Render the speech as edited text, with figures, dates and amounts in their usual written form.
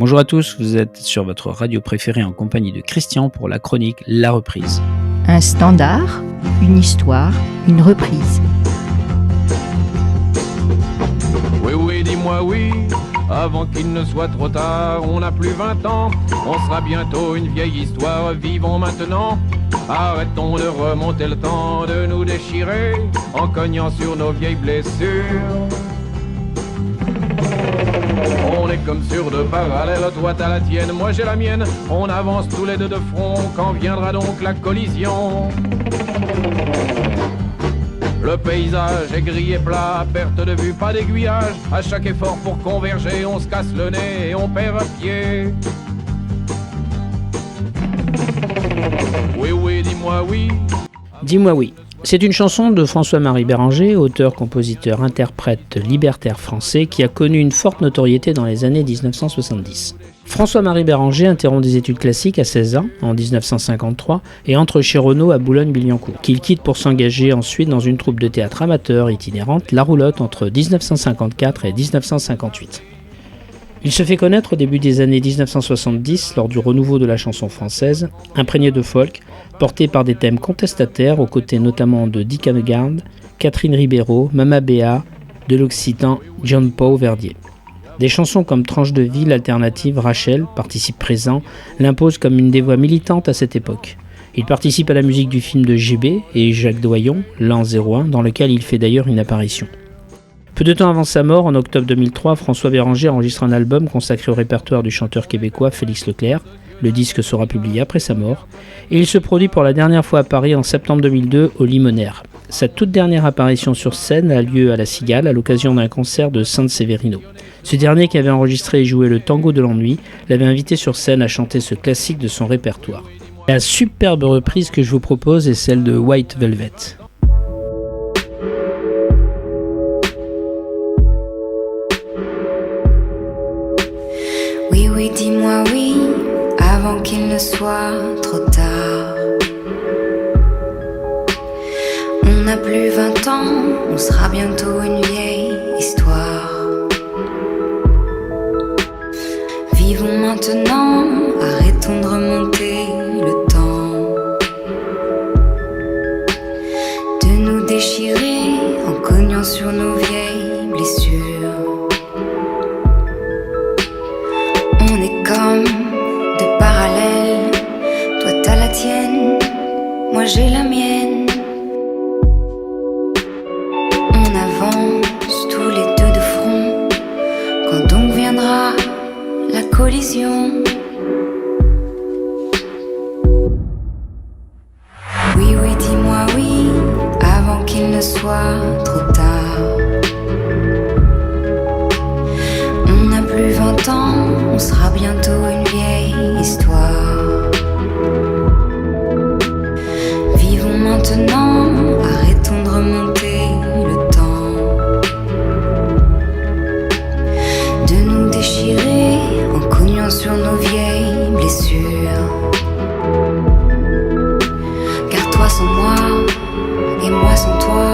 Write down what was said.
Bonjour à tous, vous êtes sur votre radio préférée en compagnie de Christian pour la chronique La Reprise. Un standard, une histoire, une reprise. Oui, oui, dis-moi oui, avant qu'il ne soit trop tard, on n'a plus 20 ans, on sera bientôt une vieille histoire, vivons maintenant. Arrêtons de remonter le temps, de nous déchirer, en cognant sur nos vieilles blessures. On est comme sur deux parallèles, toi t'as la tienne, moi j'ai la mienne. On avance tous les deux de front, quand viendra donc la collision? Le paysage est gris et plat, perte de vue, pas d'aiguillage. À chaque effort pour converger, on se casse le nez et on perd un pied. Oui, oui, dis-moi oui. Dis-moi oui. C'est une chanson de François-Marie Béranger, auteur, compositeur, interprète libertaire français qui a connu une forte notoriété dans les années 1970. François-Marie Béranger interrompt des études classiques à 16 ans, en 1953, et entre chez Renaud à Boulogne-Billancourt, qu'il quitte pour s'engager ensuite dans une troupe de théâtre amateur itinérante, La Roulotte, entre 1954 et 1958. Il se fait connaître au début des années 1970 lors du renouveau de la chanson française, imprégné de folk, porté par des thèmes contestataires aux côtés notamment de Dick Hanegarn, Catherine Ribeiro, Mama Béa, de l'Occitan John Paul Verdier. Des chansons comme Tranche de vie, l'alternative, Rachel, participe présent, l'imposent comme une des voix militantes à cette époque. Il participe à la musique du film de GB et Jacques Doyon, L'an 01, dans lequel il fait d'ailleurs une apparition. Peu de temps avant sa mort, en octobre 2003, François Béranger enregistre un album consacré au répertoire du chanteur québécois Félix Leclerc. Le disque sera publié après sa mort, et il se produit pour la dernière fois à Paris en septembre 2002 au Limonaire. Sa toute dernière apparition sur scène a lieu à La Cigale à l'occasion d'un concert de San Severino. Ce dernier, qui avait enregistré et joué le Tango de l'ennui, l'avait invité sur scène à chanter ce classique de son répertoire. La superbe reprise que je vous propose est celle de White Velvet. Oui, oui, dis-moi oui, avant qu'il ne soit trop tard. On n'a plus 20 ans, on sera bientôt une vieille histoire. Vivons maintenant, arrêtons de remonter le temps, de nous déchirer en cognant sur nos vieilles blessures. On est comme deux parallèles, toi t'as la tienne, moi j'ai la mienne. On avance tous les deux de front, quand donc viendra la collision? Oui, oui, dis-moi oui, avant qu'il ne soit trop tard. On n'a plus 20 ans, on sera bientôt une vieille histoire. Vivons maintenant, arrêtons de remonter le temps, de nous déchirer en cognant sur nos vieilles blessures. Car toi sans moi, et moi sans toi,